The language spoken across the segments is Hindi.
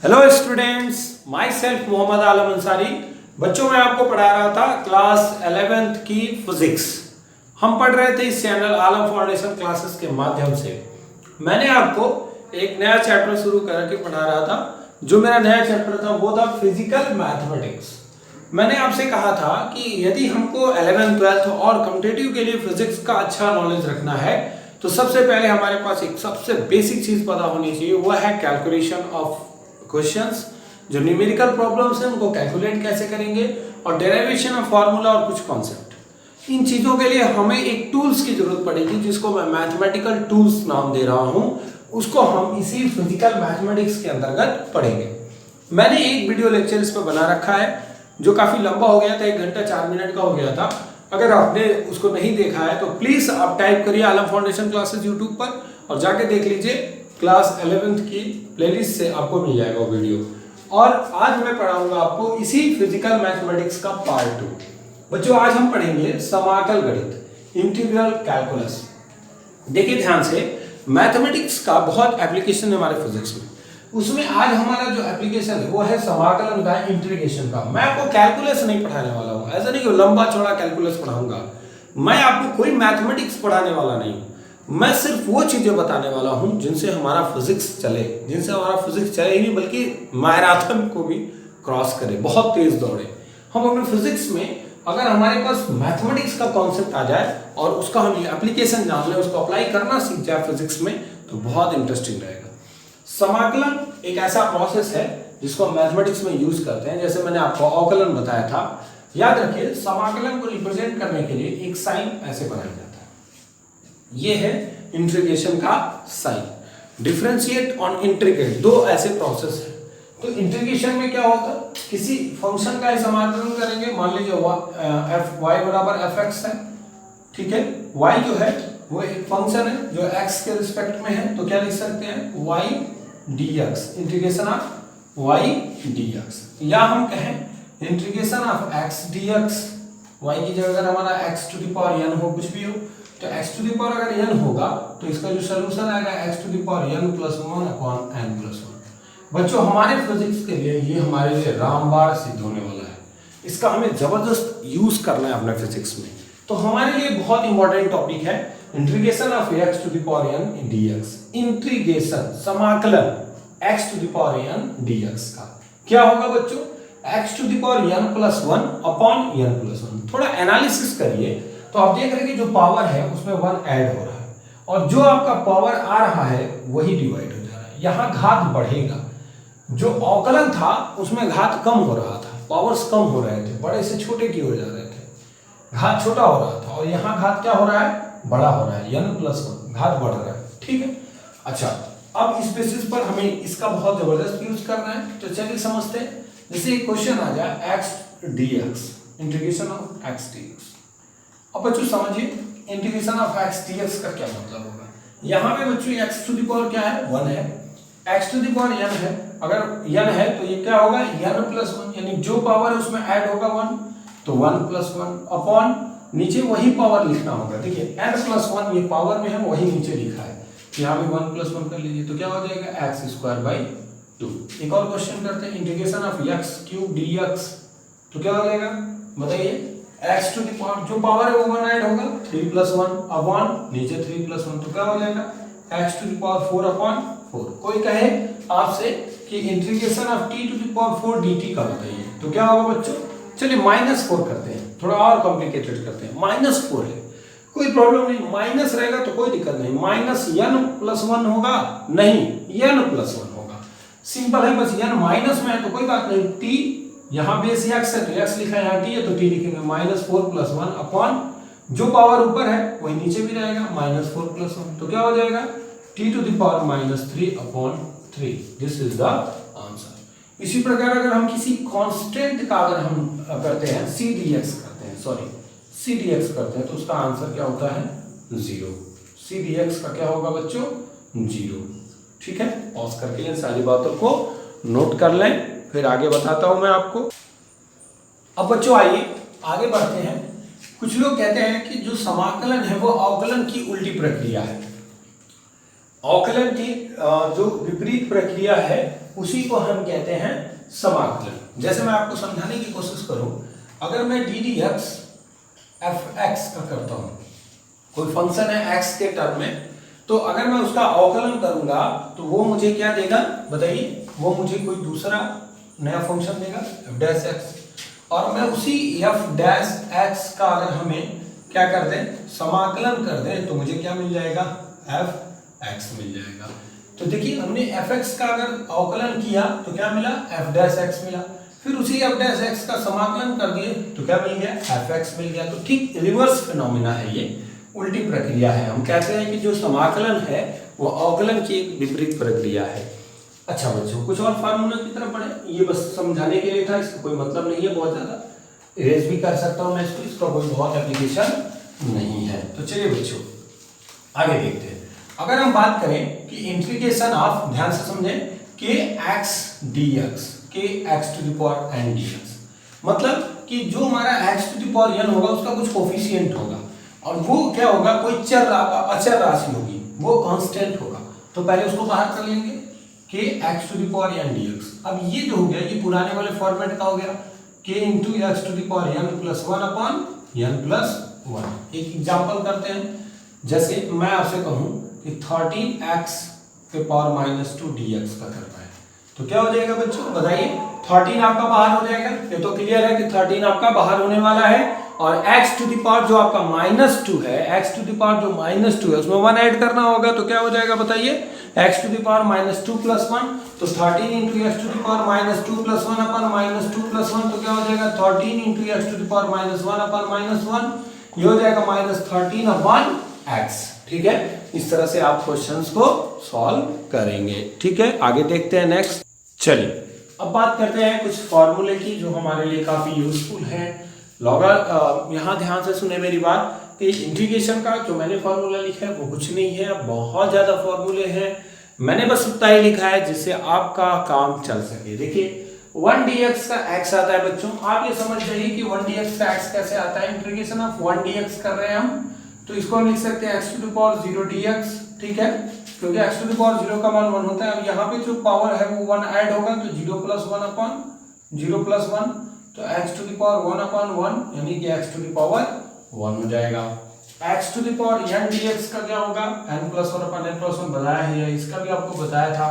Hello students, my self Mohammad Alam Ansari. बच्चों मैं आपको पढ़ा रहा था क्लास 11th की फिजिक्स। हम पढ़ रहे थे इस चैनल आलम फाउंडेशन क्लासेस के माध्यम से। मैंने आपको एक नया चैप्टर शुरू करके पढ़ा रहा था। जो मेरा नया चैप्टर था वो था फिजिकल मैथमेटिक्स। मैंने आपसे कहा था कि यदि हमको 11th 12th और कॉम्पिटिटिव के लिए फिजिक्स का अच्छा नॉलेज रखना है तो सबसे पहले हमारे पास एक सबसे बेसिक चीज पता होनी चाहिए, वो है कैलकुलेशन ऑफ क्वेश्चंस। जो न्यूमेरिकल प्रॉब्लम्स हैं उनको कैलकुलेट कैसे करेंगे, और डेरिवेशन ऑफ फार्मूला और कुछ कॉन्सेप्ट। इन चीजों के लिए हमें एक टूल्स की जरूरत पड़ेगी जिसको मैं मैथमेटिकल टूल्स नाम दे रहा हूं। उसको हम इसी फिजिकल मैथमेटिक्स के अंतर्गत पढ़ेंगे। मैंने एक वीडियो लेक्चर इस पर बना रखा है जो काफी लंबा हो गया था, 1 घंटा 4 मिनट का हो गया था। अगर आपने उसको नहीं देखा है तो प्लीज आप टाइप करिए आलम फाउंडेशन क्लासेस यूट्यूब पर और जाके देख लीजिए। क्लास 11th की प्लेलिस्ट से आपको मिल जाएगा वो वीडियो। और आज मैं पढ़ाऊंगा आपको इसी फिजिकल मैथमेटिक्स का पार्ट 2। बच्चों आज हम पढ़ेंगे समाकल गणित, इंटीग्रल कैलकुलस। देखिए ध्यान से, मैथमेटिक्स का बहुत एप्लीकेशन है हमारे फिजिक्स में। उसमें आज हमारा जो एप्लीकेशन है वो है समाकलन का, इंटीग्रेशन का। मैं आपको कैलकुलस नहीं पढ़ाने वाला हूँ, ऐसा नहीं कि लंबा चौड़ा कैलकुलस पढ़ाऊंगा। मैं आपको कोई मैथमेटिक्स पढ़ाने वाला नहीं, मैं सिर्फ वो चीजें बताने वाला हूं जिनसे हमारा फिजिक्स चले, जिनसे हमारा फिजिक्स चले ही नहीं बल्कि मैराथन को भी क्रॉस करे, बहुत तेज दौड़े। हम अपने फिजिक्स में अगर हमारे पास मैथमेटिक्स का कॉन्सेप्ट आ जाए और उसका हम एप्लीकेशन जान लें, उसको अप्लाई करना सीख जाए फिजिक्स में, तो बहुत इंटरेस्टिंग रहेगा। समाकलन एक ऐसा प्रोसेस है जिसको हम मैथमेटिक्स में यूज करते हैं। जैसे मैंने आपको अवकलन बताया था, याद रखिए समाकलन को रिप्रेजेंट करने के लिए एक साइन ऐसे बनाया जाता है। ये है इंटीग्रेशन का साइन। डिफरेंशिएट ऑन इंटीग्रेट, दो ऐसे प्रोसेस है। तो इंटीग्रेशन में क्या होगा, किसी फंक्शन का समाकलन करेंगे। मान लीजिए एफ वाई बराबर एफ एक्स है, ठीक है। y जो है वो एक फंक्शन है जो x के रिस्पेक्ट में है, तो क्या लिख सकते हैं y dx, integration of y dx। या हम कहें integration of x dx। y की जगह अगर हमारा x to the power n हो, कुछ भी हो, तो x टू द पावर अगर n होगा तो इसका जो सोल्यूशन आएगा x to the power n plus 1 upon n plus 1। बच्चों हमारे फिजिक्स के लिए ये हमारे लिए रामबाण सिद्ध होने वाला है। इसका हमें जबरदस्त यूज करना है अपने फिजिक्स में। तो हमारे लिए बहुत इंपॉर्टेंट टॉपिक है integration of x to the power n dx। Integration समाकलन x to the power n dx का क्या होगा बच्चों, x to the power n plus 1 upon n plus 1। थोड़ा एनालिसिस करिए तो आप देख रहे हैं कि जो पावर है उसमें 1 ऐड हो रहा है और जो आपका पावर आ रहा है वही डिवाइड हो जा रहा है। यहां घात बढ़ेगा। जो अवकलन था उसमें घात कम हो रहा था, पावर्स कम हो रहे थे, बड़े से छोटे की हो जा रहे थे, घात छोटा हो रहा था। और यहाँ घात क्या हो रहा है, बड़ा हो रहा है, n प्लस 1, घात बढ़ रहा है, ठीक है। अच्छा, अब इस बेसिस पर हमें इसका बहुत जबरदस्त यूज करना है, तो चलिए समझते हैं। जैसे एक क्वेश्चन आ जाए x dx, integration of x dx। अब बच्चों समझिए इंटीग्रेशन ऑफ x dx का क्या मतलब होगा। यहाँ पे बच्चों x टू द पावर क्या है, 1 है, x to the power n है। अगर n है तो ये क्या होगा, n प्लस 1, यानी जो पावर है उसमें ऐड होगा 1, तो 1 प्लस 1 अपॉन नीचे वही पावर लिखना होगा। देखिए n प्लस 1 ये पावर में है, वही नीचे लिखा है, यहाँ भी 1 प्लस 1 कर लीजिए तो क्या हो जाएगा x स्क्वायर बाई 2। एक और क्वेश्चन करते हैं, integration of x cube dx, तो क्या हो जाएगा बताइए, x टू द पावर जो पावर है वो 1 ऐड होगा, 3 प्लस 1 अपॉन नीचे 3 प्लस 1, तो क्या हो जाएगा x to the power 4 upon 4। कोई कहे आपसे कि integration of t to the power 4 dt का बताइए, तो क्या होगा बच्चों, चलिए -4 करते हैं, थोड़ा और कॉम्प्लिकेटेड करते हैं। -4 है, कोई प्रॉब्लम नहीं, माइनस रहेगा तो कोई दिक्कत नहीं। माइनस n प्लस 1 होगा, नहीं n प्लस 1 होगा, सिंपल है। बस n माइनस में है तो कोई बात नहीं, t यहाँ बेस x है तो x लिखा है, यहाँ t है तो t लिखेंगे। -4 प्लस 1 अपॉन जो पावर ऊपर है वही नीचे भी रहेगा, -4 प्लस 1, तो क्या हो जाएगा t to the power -3 upon 3। This is the answer. इसी प्रकार अगर हम किसी कांस्टेंट का अगर हम करते हैं c dx करते हैं, सॉरी c dx करते हैं, तो उसका आंसर क्या होता है 0। c dx का क्या होगा बच्चों 0, ठीक है। पॉज करके इन सारी बातों को नोट कर लें, फिर आगे बताता हूं मैं आपको। अब बच्चों आइए आगे बढ़ते हैं। कुछ लोग कहते हैं कि जो समाकलन है वो अवकलन की उल्टी प्रक्रिया है। अवकलन की जो विपरीत प्रक्रिया है उसी को हम कहते हैं समाकलन। जैसे मैं आपको समझाने की कोशिश करूं, अगर मैं D D x F x का करता हूं, कोई फंक्शन है एक्स के टर्म में, तो अगर मैं उसका अवकलन करूंगा तो वो मुझे क्या देगा बताइए, वो मुझे कोई दूसरा नया फंक्शन देगा एफ डैश एक्स, और मैं उसी एफ डैश एक्स का अगर हमें क्या कर दें समाकलन कर दें तो मुझे क्या मिल जाएगा एफ एक्स मिल जाएगा। तो देखिए हमने एफ एक्स का अगर अवकलन किया तो क्या मिला एफ डैश एक्स मिला, फिर उसी एफ डैश एक्स का समाकलन कर दिए तो क्या मिल गया एफ एक्स मिल गया। तो ठीक रिवर्स फिनोमिना है, ये उल्टी प्रक्रिया है। हम कहते हैं कि जो समाकलन है वो अवकलन की एक विपरीत प्रक्रिया है। अच्छा बच्चों, कुछ और फार्मूला की तरफ बढ़े, ये बस समझाने के लिए था, इसका कोई मतलब नहीं है बहुत ज्यादा, इरेज भी कर सकता हूं मैं इसको, इसका कोई बहुत एप्लीकेशन नहीं है। तो चलिए बच्चों आगे देखते हैं। अगर हम बात करें कि इंटीग्रेशन ऑफ, ध्यान से समझें, k x d x, k x to the power n d x, मतलब कि जो हमारा x to the power n होगा उसका कुछ कोफिशिएंट होगा, और वो क्या होगा कोई अचर राशि होगी, वो कांस्टेंट होगा। तो पहले उसको बाहर कर लेंगे k x to the power n d x. अब ये जो हो गया ये पुराने वाले फॉर्मेट का हो गया, k into x to the power n plus one upon n plus one. एक एग्जाम्पल करते हैं, जैसे मैं आपसे कहूं कि 13x के पावर माइनस 2 dx का करना है, तो क्या हो जाएगा बच्चों बताइए, 13 आपका बाहर हो जाएगा, ये तो क्लियर है कि 13 आपका बाहर होने वाला है, और x टू द पावर जो आपका -2 है, x टू द पावर जो -2 है उसमें 1 ऐड करना होगा, तो क्या हो जाएगा बताइए x to the power -2 plus 1, तो 13 into x to the power -2 plus 1 upon -2 plus 1, तो क्या हो जाएगा 13 into x to the power -1 upon -1, ये हो जाएगा -13 अपॉन x। ठीक है, इस तरह से आप क्वेश्चंस को सॉल्व करेंगे। ठीक है, आगे देखते हैं नेक्स्ट। चलिए अब बात करते हैं कुछ फॉर्मूले की जो हमारे लिए काफी यूजफुल है। यहाँ ध्यान से सुने मेरी बात कि इंटीग्रेशन का जो मैंने फॉर्मूला लिखा है वो कुछ नहीं है, बहुत ज्यादा फॉर्मूले हैं, मैंने बस उतना ही लिखा है जिससे आपका काम चल सके। देखिए 1 dx का x आता है बच्चों, आप ये समझ जाइए कि 1 dx का x कैसे आता है। इंटीग्रेशन ऑफ 1 dx कर रहे हैं हम, तो इसको हम लिख सकते हैं x to the power 0 dx। ठीक है, क्योंकि x टू द पावर 0 का मान 1 होता है। अब यहाँ पे जो पावर है वो 1 ऐड होगा, तो 0 प्लस 1 अपॉन 0 प्लस 1, तो x to the power 1 upon 1 यानी कि x टू द पावर 1 हो जाएगा। x to the power n dx का क्या होगा, n plus 1 upon n plus 1 बताया है, इसका भी आपको बताया था।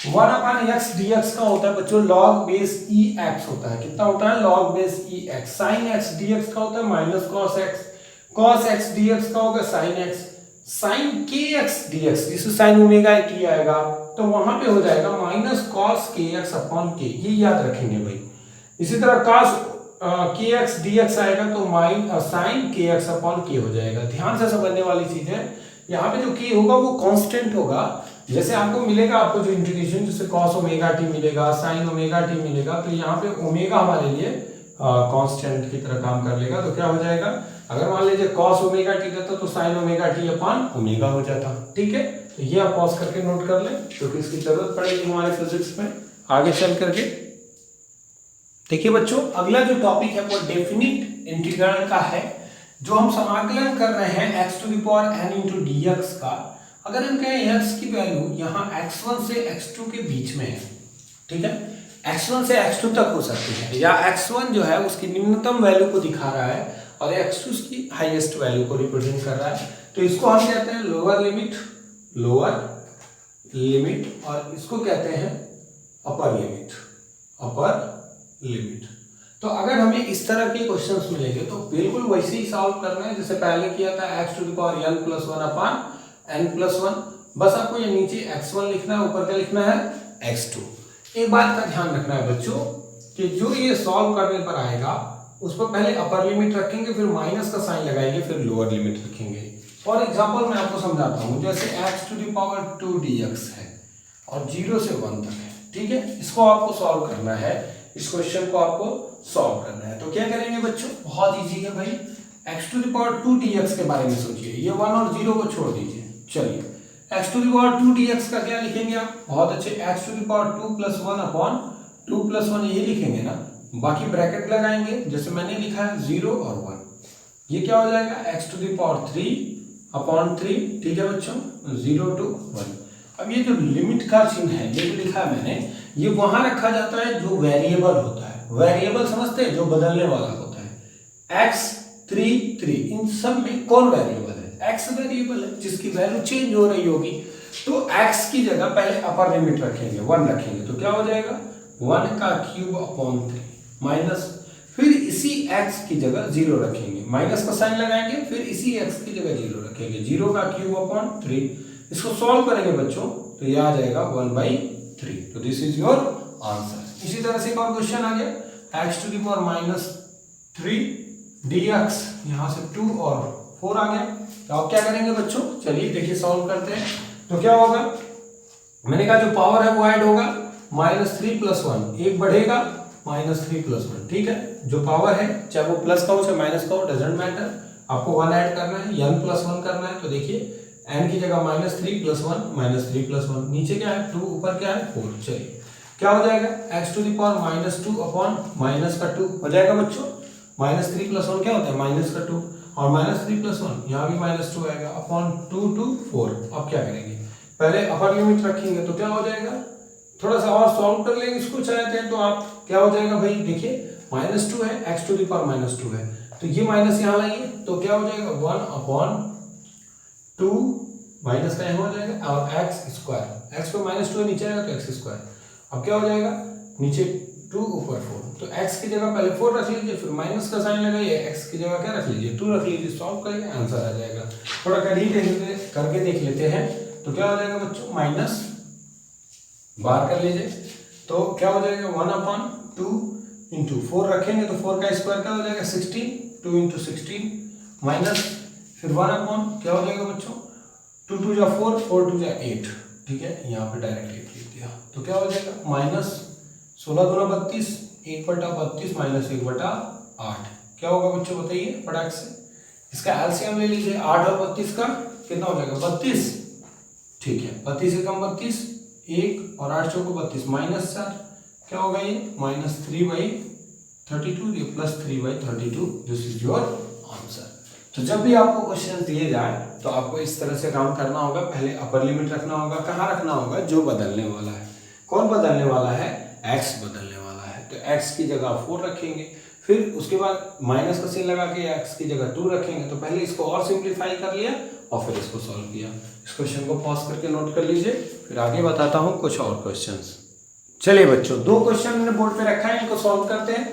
1 अपॉन x dx का होता है बच्चों log बेस e x होता है, कितना होता है log base e x। sin x dx का होता है minus cos x, cos x dx का होगा sin x, sin kx dx, जिससे sin ओमेगा t आएगा, तो वहां पे हो जाएगा minus cos kx upon k, ये याद रखेंगे भाई। इसी तरह cos kx dx आएगा तो sin kx अपॉन k हो जाएगा। ध्यान से समझने वाली चीज है, यहाँ पे जो k होगा वो कांस्टेंट होगा। जैसे आपको मिलेगा, आपको जो इंटीग्रेशन जैसे cos ओमेगा t मिलेगा, sin ओमेगा t मिलेगा, तो यहाँ पे ओमेगा हमारे लिए कांस्टेंट की तरह काम कर लेगा, तो क्या हो जाएगा, अगर मान लीजिए cos ओमेगा t रहता तो sin omega t upon omega हो जाता। ठीक है, तो ये आप पॉज करके नोट कर लें क्योंकि इसकी जरूरत पड़ेगी हमारे फिजिक्स में आगे चल करके। देखिए बच्चों, अगला जो टॉपिक है वो डेफिनिट इंटीग्रल का है, जो हम समाकलन कर रहे हैं x to the power n into dx का। अगर हम कहें x की वैल्यू यहाँ x1 से x2 के बीच में है, ठीक है, x1 से x2 तक हो सकती है, या x1 जो है उसकी निम्नतम वैल्यू को दिखा रहा है और x2 उसकी हाईएस्ट वैल्यू को रिप्रेजेंट कर रहा है, तो इसको हम कहते हैं लोअर लिमिट, और इसको कहते हैं अपर लिमिट। तो अगर हमें इस तरह के क्वेश्चंस मिलेंगे तो बिल्कुल वैसे ही सॉल्व करना है जैसे पहले किया था, x to the power n plus 1 upon n plus 1। बस आपको ये नीचे x1 लिखना है, ऊपर क्या लिखना है x2। एक बात का ध्यान रखना है बच्चों कि जो ये सॉल्व करने पर आएगा उस पर पहले अपर लिमिट रखेंगे, फिर माइनस का साइन लगाएंगे, फिर लोअर लिमिट रखेंगे। फॉर एग्जांपल मैं आपको समझाता हूँ, जैसे x to the power 2 dx है और 0 से 1 तक है, ठीक है, इसको आपको सॉल्व करना है, इस क्वेश्चन को आपको सॉल्व करना है। तो क्या करेंगे बच्चों, बहुत इजी है भाई, x to the power 2 dx के बारे में सोचिए, ये 1 और 0 को छोड़ दीजिए। चलिए x to the power 2 dx का क्या लिखेंगे आप, बहुत अच्छे, x to the power 2 plus 1 upon 2 plus 1 ये लिखेंगे ना, बाकी ब्रैकेट लगाएंगे जैसे मैंने लिखा है 0 और 1, ये क्या हो जाएगा x to the power 3 upon 3, ठीक है बच्चों, 0 to 1। अब ये जो लिमिट का चिन्ह है, ये जो लिखा है मैंने, ये वहां रखा जाता है जो वेरिएबल होता है। वेरिएबल समझते हैं, जो बदलने वाला होता है। x 3 3 इन सब में कौन वेरिएबल है? x वेरिएबल है जिसकी वैल्यू चेंज हो रही होगी। तो x की जगह पहले अपर लिमिट रखेंगे, 1 रखेंगे, तो क्या हो जाएगा 1 का क्यूब अपॉन 3 माइनस, फिर इसी x की जगह 0 रखेंगे, माइनस का साइन लगाएंगे, फिर इसी x की जगह 0 रखेंगे, 0 का क्यूब अपॉन 3। इसको सॉल्व करेंगे बच्चों तो ये आ जाएगा 1/3। तो दिस इज योर आंसर। इसी तरह से एक और क्वेश्चन आ गया, x to the power -3 dx, यहां से 2 और 4 आ गया। तो आप क्या करेंगे बच्चों, चलिए देखिए सॉल्व करते हैं। तो क्या होगा, मैंने कहा जो पावर है वो ऐड होगा, -3 + 1, एक बढ़ेगा -3 + 1, ठीक है। जो पावर है चाहे वो प्लस का हो चाहे माइनस का हो, डजंट मैटर, आपको 1 ऐड करना है, n + 1 करना है। तो देखिए n की जगह -3 + 1, -3 + 1, नीचे क्या है 2, ऊपर क्या है 4। चलिए क्या हो जाएगा, x to the power -2 upon -2 हो जाएगा बच्चों। -3 + 1 क्या होता है -2, और -3 + 1 यहाँ भी -2 आएगा, अपॉन 2 to 4। अब क्या करेंगे, पहले अपर लिमिट रखेंगे तो क्या हो जाएगा, थोड़ा सा और सॉल्व कर लेंगे इसको चाहते हैं तो आप, क्या हो जाएगा भाई देखिए -2 है, x टू द पावर -2 है, तो ये माइनस यहाँ लाइए तो क्या हो जाएगा 1/2 माइनस का यहाँ हो जाएगा, और x² x पे -2 नीचे आएगा तो x²। अब क्या हो जाएगा, नीचे 2 ऊपर 4, तो x की जगह पहले 4 रख लीजिए, फिर माइनस का साइन लगाइए, x की जगह क्या रख लीजिए 2 रख लीजिए, सॉल्व करिए, आंसर आ जाएगा। थोड़ा करके देख लेते हैं, तो क्या हो जाएगा बच्चों, माइनस बाहर कर लीजिए, तो क्या हो जाएगा 1/2 इंटू 4 रखेंगे तो 4 का स्क्वायर क्या हो जाएगा 16, 2 इंटू 16 माइनस, फिर 1 क्या हो जाएगा बच्चों, 2 2 जा 4, 4 2 जा 8, ठीक है, यहाँ पे डायरेक्ट लिख दिया। तो क्या हो जाएगा -16 दूना 32, 1/32 माइनस 1/8। क्या होगा बच्चों बताइए फटाक से, इसका एलसीएम ले लीजिए, 8 और 32 का कितना हो जाएगा 32, ठीक है, 32 से कम 32, 1 और 8 चौको 32, -4, क्या होगा ये -3/32, ये +3/32, दिस इज योर आंसर। तो जब भी आपको क्वेश्चन दिए जाए तो आपको इस तरह से काम करना होगा, पहले अपर लिमिट रखना होगा, कहाँ रखना होगा, जो बदलने वाला है। कौन बदलने वाला है, x बदलने वाला है, तो x की जगह 4 रखेंगे, फिर उसके बाद माइनस का चिन्ह लगा के x की जगह 2 रखेंगे। तो पहले इसको और सिंप्लीफाई कर लिया और फिर इसको सॉल्व किया। इस क्वेश्चन को पॉज करके नोट कर लीजिए, फिर आगे बताता हूँ कुछ और क्वेश्चंस। चलिए बच्चों, 2 क्वेश्चन मैंने बोर्ड पे रखा है, इनको सॉल्व करते हैं।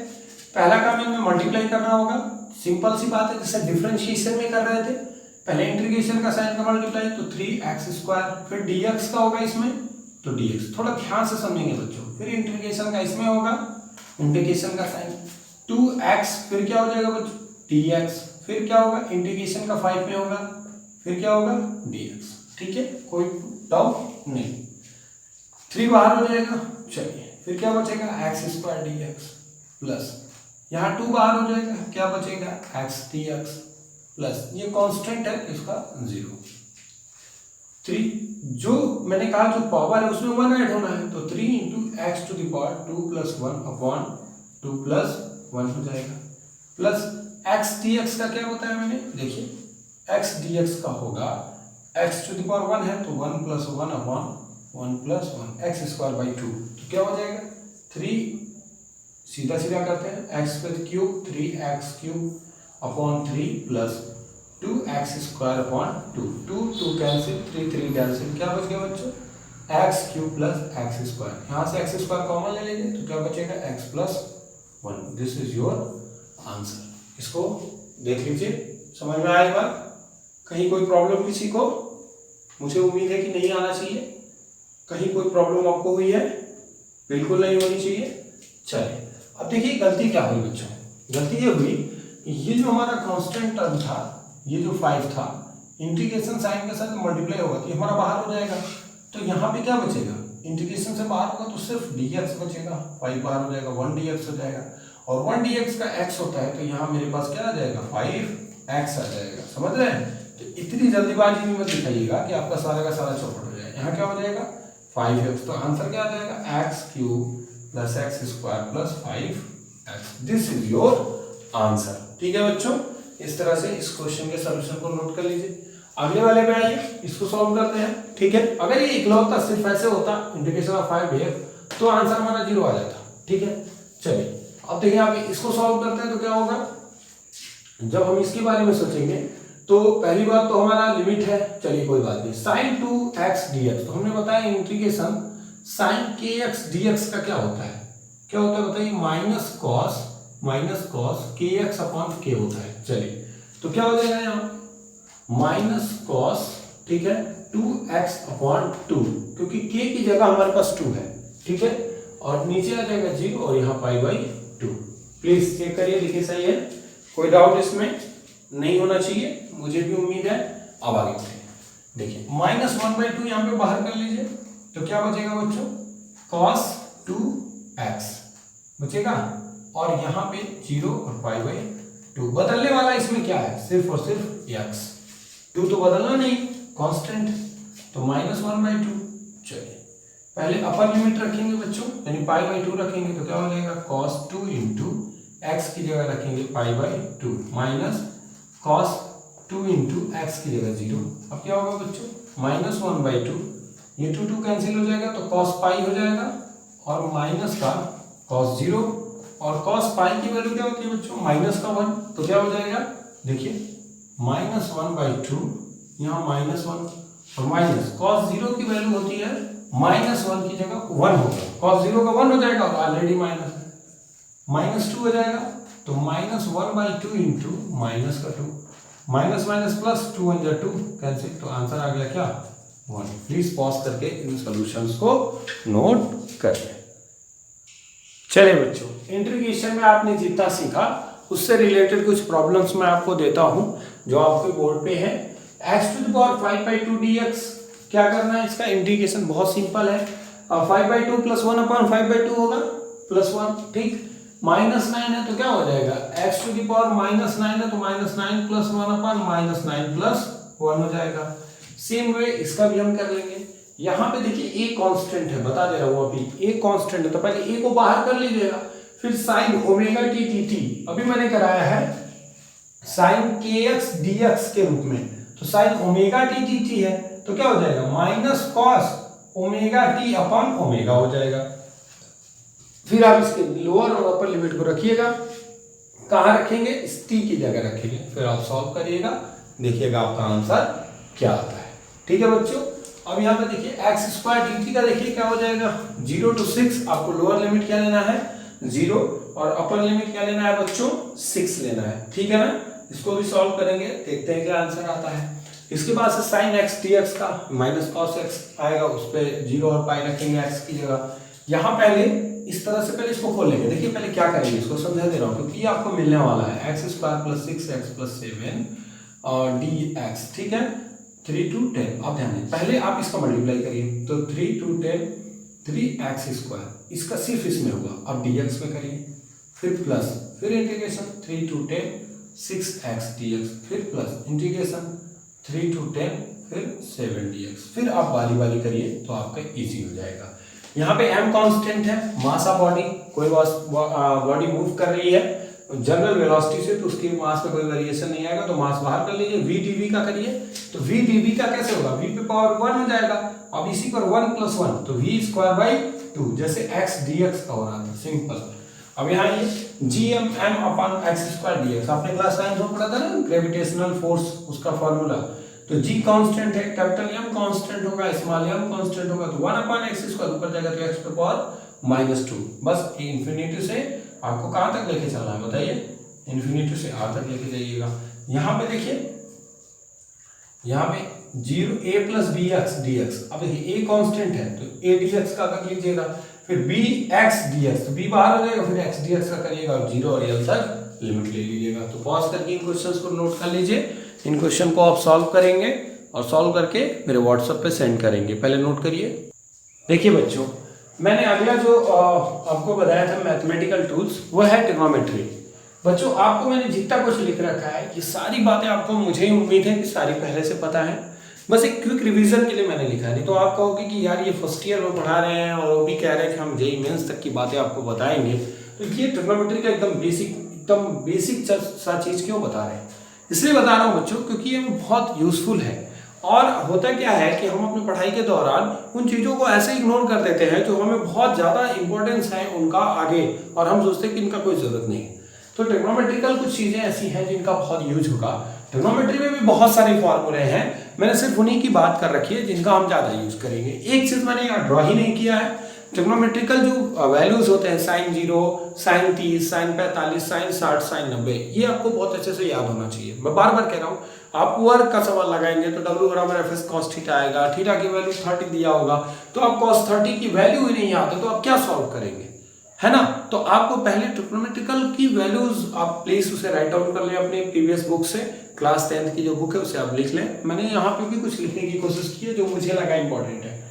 पहला काम इनमें मल्टीप्लाई करना होगा, सिंपल सी बात है, जैसे डिफरेंशिएशन में कर रहे थे, पहले इंटीग्रेशन का साइन का मल्टीप्लाई, तो 3x², फिर dx का होगा इसमें, तो dx थोड़ा ध्यान से समझेंगे बच्चों, फिर इंटीग्रेशन का इसमें होगा, इंटीग्रेशन का साइन 2x, फिर क्या हो जाएगा बच्चों dx, फिर क्या होगा इंटीग्रेशन का 5 में होगा, फिर क्या होगा dx, ठीक है, कोई डाउट नहीं। 3 बाहर हो जाएगा, चलिए फिर क्या बचेगा x² dx प्लस, यहाँ 2 बाहर हो जाएगा, क्या बचेगा x dx प्लस, ये कांस्टेंट है इसका 0। 3 जो मैंने कहा जो पावर है उसमें 1 ऐड होना है, तो 3 × x to the power 2 + 1 upon 2 + 1 हो जाएगा, प्लस x dx का क्या बताया मैंने, देखिए x dx का होगा, x टू द पावर 1 है तो 1 + 1 अपॉन 1 + 1 x²/2, तो क्या हो जाएगा 3, सीधा सीधा करते हैं, x³ 3x³ upon 3 plus 2x²/2, 2 2 cancel, 3 3 cancel, क्या बच गया बच्चों x³ + x², यहाँ से x² कॉमन ले लीजिए तो क्या बचेगा x + 1, this is your answer. इसको देख लीजिए, समझ में आए बात, कहीं कोई प्रॉब्लम किसी को, मुझे उम्मीद है कि नहीं आना चाहिए, कहीं कोई प्रॉब्लम आपको हुई है, बिल्कुल नहीं होनी चाहिए। चलिए अब देखिए गलती क्या हुई बच्चों, गलती ये हुई, ये जो हमारा कांस्टेंट टर्म था, ये जो 5 था, इंटीग्रेशन साइन के साथ मल्टीप्लाई होगा तो ये हमारा बाहर हो जाएगा, तो यहाँ पे क्या बचेगा, इंटीग्रेशन से बाहर होगा तो सिर्फ dx बचेगा, 5 बाहर हो जाएगा, 1 dx हो जाएगा, और 1 dx का x होता है, तो यहाँ मेरे पास क्या आ जाएगा 5x आ जाएगा, समझ रहे हैं। तो इतनी जल्दीबाजी में मत दिखाइएगा कि आपका सारा का सारा चौपट हो जाए, यहाँ क्या हो जाएगा 5x, तो आंसर क्या आ जाएगा x³ + x² + 5x, this is your answer. ठीक है बच्चों, इस तरह से इस क्वेश्चन के सॉल्यूशन को नोट कर लीजिए। अगले वाले पे आइए, इसको सॉल्व करते हैं। ठीक है, अगर ये इकलौता सिर्फ ऐसे होता इंटीग्रेशन ऑफ 5 तो आंसर हमारा 0 आ जाता। ठीक है, चलिए अब देखिए आप इसको सॉल्व करते हैं तो क्या होगा, जब हम इसके बारे में सोचेंगे तो पहली बात तो हमारा लिमिट है, चलिए कोई बात नहीं, sin 2x dx, तो हमने बताया इंटीग्रेशन sin kx dx का क्या होता है, क्या होता है बताइए, minus cos kx upon k होता है। चलिए तो क्या हो जाएगा यहाँ माइनस कॉस, ठीक है, 2x अपॉन 2, क्योंकि k की जगह हमारे पास 2 है। ठीक है, और नीचे आ जाएगा 0 और यहाँ π/2। प्लीज चेक करिए, देखिए सही है, कोई डाउट इसमें नहीं होना चाहिए, मुझे भी उम्मीद है। अब आगे बढ़िए, देखिए -1/2 यहाँ पे बाहर कर लीजिए, तो क्या बचेगा बच्चों, cos 2x बचेगा, और यहाँ पे 0 और π/2। बदलने वाला इसमें क्या है, सिर्फ और सिर्फ x, 2 तो बदलना नहीं, कांस्टेंट, तो -1/2। चलिए पहले अपर लिमिट रखेंगे बच्चों, यानी π/2 रखेंगे, तो क्या हो जाएगा cos 2 इंटू x की जगह रखेंगे π/2 माइनस cos 2 इंटू एक्स की जगह 0। अब क्या होगा बच्चों, -1/2, ये 2 कैंसिल हो जाएगा तो cos पाई हो जाएगा, और माइनस का cos 0, और cos पाई की वैल्यू क्या होती है बच्चों, माइनस का 1, तो क्या हो जाएगा, देखिए -1/2, यहाँ -1 और माइनस cos 0 की वैल्यू होती है -1 की जगह 1 होगा, cos 0 का 1 हो जाएगा और ऑलरेडी माइनस है, -2 हो जाएगा, तो -1/2 इंटू माइनस का 2, माइनस माइनस प्लस 2 1 2 कैंसिल, तो आंसर आ गया क्या 1। प्लीज पॉज करके इन सॉल्यूशंस को नोट करें। चलिए बच्चों, इंटीग्रेशन में आपने जितना सीखा उससे रिलेटेड कुछ प्रॉब्लम्स मैं आपको देता हूं जो आपके बोर्ड पे है। x⁵ 5/2 dx, क्या करना है, इसका इंटीग्रेशन बहुत सिंपल है, 5/2 + 1/5/2 होगा +1, ठीक, -9 है तो क्या हो जाएगा, x⁻⁻9 है तो -9 + 1/-9 + 1 हो जाएगा। सेम वे इसका भी हम कर लेंगे। यहाँ पे देखिए a कांस्टेंट है, बता दे रहा हूँ अभी, a कांस्टेंट है, तो पहले a को बाहर कर लीजिएगा, फिर sin ωt dt, अभी मैंने कराया है sin kx dx के रूप में, तो sin ωt dt है तो क्या हो जाएगा, -cos ωt/ω हो जाएगा। फिर आप इसके लोअर और अपर लिमिट को रखिएगा, कहाँ रखेंगे, इस t की जगह रखेंगे, फिर आप सॉल्व करिएगा, देखिएगा आपका आंसर क्या आता है। ठीक है बच्चों, अब यहाँ पे देखिए x² dt का देखिए क्या हो जाएगा, 0 to 6, आपको लोअर लिमिट क्या लेना है 0, और अपर लिमिट क्या लेना है बच्चों 6 लेना है। ठीक है ना, इसको भी सॉल्व करेंगे, देखते हैं क्या आंसर आता है। इसके बाद से sin x dx का -cos x आएगा, उस पर 0 और पाई रखेंगे x की जगह। यहाँ पहले इस तरह से पहले इसको खोल लेंगे, देखिए पहले क्या करेंगे, इसको समझा दे रहा हूँ क्योंकि ये आपको मिलने वाला है, x² + 6x + 7 और dx, ठीक है, 3 to 10। अब ध्यान दें, पहले आप इसका मल्टीप्लाई करिए, तो 3 to 10 3x², इसका सिर्फ इसमें होगा, अब dx में करिए, फिर प्लस, फिर इंटीग्रेशन 3 to 10 6x dx, फिर प्लस इंटीग्रेशन 3 to 10 फिर 7 dx, फिर आप बारी बारी करिए तो आपका इजी हो जाएगा। यहाँ पे m कांस्टेंट है, मास ऑफ बॉडी, कोई बॉडी मूव कर रही है जनरल वेलोसिटी से, तो उसकी मास में कोई वेरिएशन नहीं आएगा, तो मास बाहर कर लीजिए। v dv का करिए, तो v dv का कैसे होगा, v पे पावर 1 हो जाएगा, अब इसी पर 1 + 1, तो v²/2, जैसे x dx का हो रहा था, सिंपल। अब यहाँ ये gm/x² dx, आपने क्लास 9 में पढ़ा था ना, ग्रेविटेशनल फोर्स, उसका फॉर्मूला, तो g कांस्टेंट है, कैपिटल M कांस्टेंट होगा, स्मॉल m कांस्टेंट होगा, तो 1/x² ऊपर जाएगा तो x पे पावर -2, बस इन्फिनिटी से आपको कहां तक लेके चलना है बताइए, इन्फिनिटी से r तक लेके जाइएगा। यहाँ पे देखिए, यहाँ पे 0 a + bx dx, अब देखिए a कांस्टेंट है तो a dx का कर लीजिएगा, फिर bx dx, तो b बाहर हो जाएगा, फिर x dx का करिएगा, और 0 और l तक लिमिट ले लीजिएगा। तो पॉज करके इन क्वेश्चंस को नोट कर लीजिए, इन क्वेश्चन को आप सॉल्व करेंगे और सॉल्व करके मेरे व्हाट्सएप पे सेंड करेंगे। पहले नोट करिए। देखिए बच्चों, मैंने अगला जो आपको बताया था मैथमेटिकल टूल्स, वो है ट्रिग्नोमेट्री। बच्चों आपको मैंने जितना कुछ लिख रखा है, ये सारी बातें आपको, मुझे उम्मीद है कि सारी पहले से पता है, बस एक क्विक रिवीजन के लिए मैंने लिखा है, नहीं तो आप कहोगे कि यार ये फर्स्ट ईयर में पढ़ा रहे हैं और वो भी कह रहे हैं कि हम जेईई मेंस तक की बातें आपको बताएंगे, तो ये ट्रिग्नोमेट्री का एकदम बेसिक सा चीज़ क्यों बता रहे हैं, इसलिए बता रहा हूँ बच्चों क्योंकि ये बहुत यूजफुल है। और होता क्या है कि हम अपनी पढ़ाई के दौरान उन चीज़ों को ऐसे इग्नोर कर देते हैं जो हमें बहुत ज़्यादा इंपॉर्टेंस है उनका आगे, और हम सोचते हैं कि इनका कोई ज़रूरत नहीं। तो ट्रिग्नोमेट्रिकल कुछ चीज़ें ऐसी हैं जिनका बहुत यूज होगा। ट्रिग्नोमेट्री में भी बहुत सारे फॉर्मूले हैं, मैंने सिर्फ उन्हीं की बात कर रखी है जिनका हम ज़्यादा यूज करेंगे। एक चीज़ मैंने यहाँ ड्रॉ ही नहीं किया है, ट्रिग्नोमेट्रिकल जो वैल्यूज होते हैं sin 0, sin 30, sin 45, sin 60, sin 90, ये आपको बहुत अच्छे से याद होना चाहिए। मैं बार बार कह रहा हूँ, आप वर्क का सवाल लगाएंगे तो W बराबर एफ एस कॉस थीटा आएगा, थीटा की वैल्यू 30 दिया होगा, तो आप कॉस 30 की वैल्यू ही नहीं याद है तो आप क्या सॉल्व करेंगे, है ना। तो आपको पहले ट्रिग्नोमेट्रिकल की वैल्यूज आप प्लीज उसे राइट डाउन कर लें अपने प्रीवियस बुक से, क्लास 10th की जो बुक है उसे आप लिख लें। मैंने यहाँ पे भी कुछ लिखने की कोशिश की है जो मुझे लगा इंपॉर्टेंट है।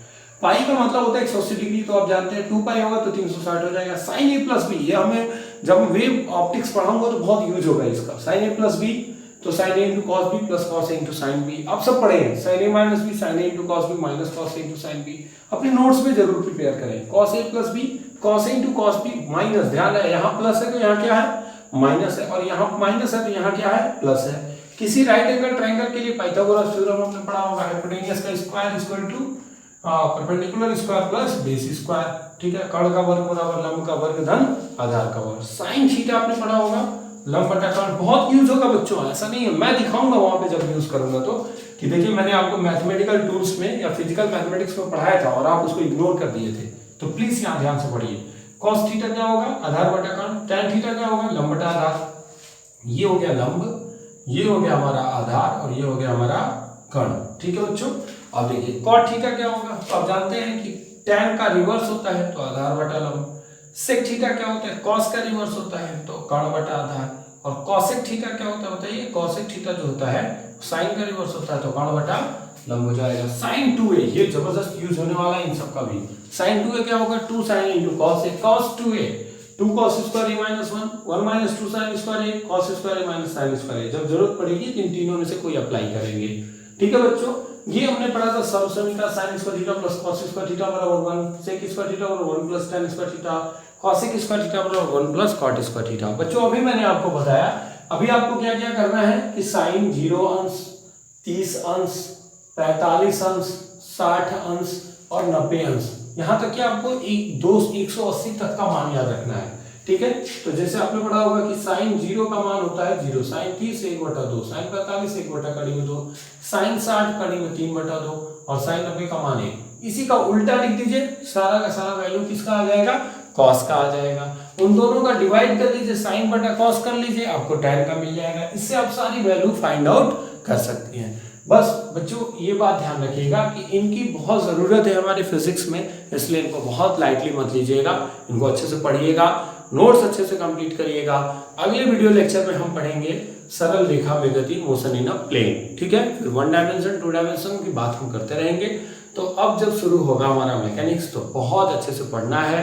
पाई का मतलब होता है 180 डिग्री, तो आप जानते हैं 2 पाई होगा तो 360 हो जाएगा। साइन ए प्लस बी, ये हमें जब वेव ऑप्टिक्स पढ़ाऊंगा तो बहुत यूज होगा इसका। साइन ए प्लस बी तो sine A into cos B plus cos A into sine B, आप सब पढ़े हैं। Sine A minus B, sine A into cos B minus cos A into sine B, अपने नोट्स में जरूर प्रिपेयर करें। Cos A plus B, cos A into cos B minus, ध्यान है यहाँ प्लस है तो यहाँ क्या है माइनस है, और यहाँ माइनस है तो यहाँ क्या है प्लस है। किसी राइट एंगल ट्रायंगल के लिए पाइथागोरस थ्योरम हमने पढ़ा होगा, हाइपोटेन्यूस का square equal to perpendicular square plus base square, ठीक है। कर्ण का वर्ग बराबर लंब का वर्ग धन आधार का वर्ग। साइन थीटा आपने पढ़ा होगा, लंब बटा कर्ण, बहुत यूज होगा बच्चों, ऐसा नहीं है, मैं दिखाऊंगा वहां पे जब यूज करूंगा तो कि देखिए मैंने आपको मैथमेटिकल टूल्स में या फिजिकल मैथमेटिक्स में पढ़ाया था और आप उसको इग्नोर कर दिए थे, तो प्लीज यहाँ ध्यान से पढ़िए। कॉस थीटा क्या होगा आधार बटा कर्ण, टैन थीटा क्या होगा लंब बटा आधार, ये हो गया लंब, ये हो गया हमारा आधार और ये हो गया हमारा कर्ण, ठीक है बच्चों। अब देखिए कॉट थीटा क्या होगा, तो आप जानते हैं कि टैन का रिवर्स होता है तो आधार बटा लंब। सेक थीटा क्या होता है, कॉस का रिवर्स होता है तो कर्ण बटा आधार। और कॉसेक थीटा क्या होता है बताइए, कॉसेक थीटा जो होता है साइन का रिवर्स होता है तो कर्ण बटा लंब हो जाएगा। साइन 2a, ये जबरदस्त यूज होने वाला है इन सब का भी। साइन 2a क्या होगा, 2 sin into cos a, cos 2a 2 cos square a minus 1, 1 minus 2 sin square a, cos square a minus sin square a। जब जरूरत पड़ेगी इन तीनों में से कोई अप्लाई करेंगे, ठीक है बच्चों। ये हमने पढ़ा था सब समीकरण sin square theta plus cos square theta बराबर 1, sec स्क्वायर थीटा बराबर 1 plus tan square theta, cosec square theta बराबर 1 प्लस cot स्क्वायर थीटा। बच्चों अभी मैंने आपको बताया, अभी आपको क्या क्या करना है कि sin 0 अंश, 30 अंश, 45 अंश, 60 अंश और 90 अंश, यहाँ तक कि आपको 180 तक का मान याद रखना है, ठीक है। तो जैसे आपने पढ़ा होगा कि sin 0 का मान होता है 0, sin 30 1/2, sin 45 1/2, sin 60 कड़ी में 3/2 और sin 90 का मान 1। इसी का उल्टा लिख दीजिए, सारा का सारा वैल्यू किसका आ जाएगा, cos का आ जाएगा। उन दोनों का डिवाइड कर लीजिए, sin बटा cos कर लीजिए, आपको tan का मिल जाएगा। इससे आप सारी वैल्यू फाइंड आउट कर सकती हैं। बस बच्चों ये बात ध्यान रखिएगा कि इनकी बहुत ज़रूरत है हमारे फिजिक्स में, इसलिए इनको बहुत लाइटली मत लीजिएगा, इनको अच्छे से पढ़िएगा, नोट्स अच्छे से कंप्लीट करिएगा। अगले वीडियो लेक्चर में हम पढ़ेंगे सरल रेखा में गति, मोशन इन अ प्लेन, ठीक है। फिर 1 डायमेंशन 2 डायमेंशन की बात हम करते रहेंगे। तो अब जब शुरू होगा हमारा मैकेनिक्स तो बहुत अच्छे से पढ़ना है,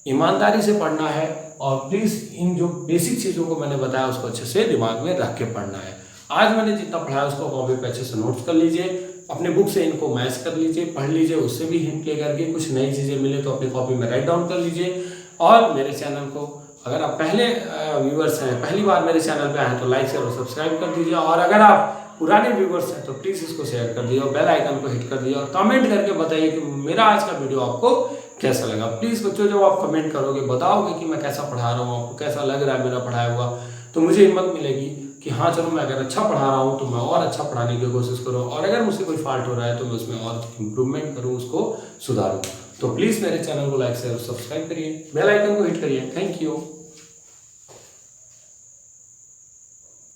ईमानदारी से पढ़ना है, और प्लीज़ इन जो बेसिक चीज़ों को मैंने बताया उसको अच्छे से दिमाग में रख के पढ़ना है। आज मैंने जितना पढ़ाया उसको कॉपी पे अच्छे से नोट्स कर लीजिए, अपने बुक से इनको मैच कर लीजिए, पढ़ लीजिए, उससे भी हिंट ले करके कुछ नई चीज़ें मिले तो अपनी कॉपी में राइट डाउन कर लीजिए। और मेरे चैनल को अगर आप पहले व्यूवर्स हैं, पहली बार मेरे चैनल पे आए हैं तो लाइक शेयर और सब्सक्राइब कर दीजिए, और अगर आप पुराने व्यूवर्स हैं तो प्लीज़ इसको शेयर कर दीजिए और बेल आइकन को हिट कर दीजिए, और कमेंट करके बताइए कि मेरा आज का वीडियो आपको कैसा लगा। प्लीज़ बच्चों जब आप कमेंट करोगे, बताओगे कि मैं कैसा पढ़ा रहा हूँ, आपको कैसा लग रहा है मेरा पढ़ाया हुआ, तो मुझे हिम्मत मिलेगी कि हाँ चलो मैं अगर अच्छा पढ़ा रहा हूँ तो मैं और अच्छा पढ़ाने की कोशिश करूँ, और अगर मुझसे कोई फॉल्ट हो रहा है तो मैं उसमें और इम्प्रूवमेंट करूँ, उसको सुधारूँ। तो प्लीज़ मेरे चैनल को लाइक शेयर और सब्सक्राइब करिए, बेल आइकन को हिट करिए। Thank you.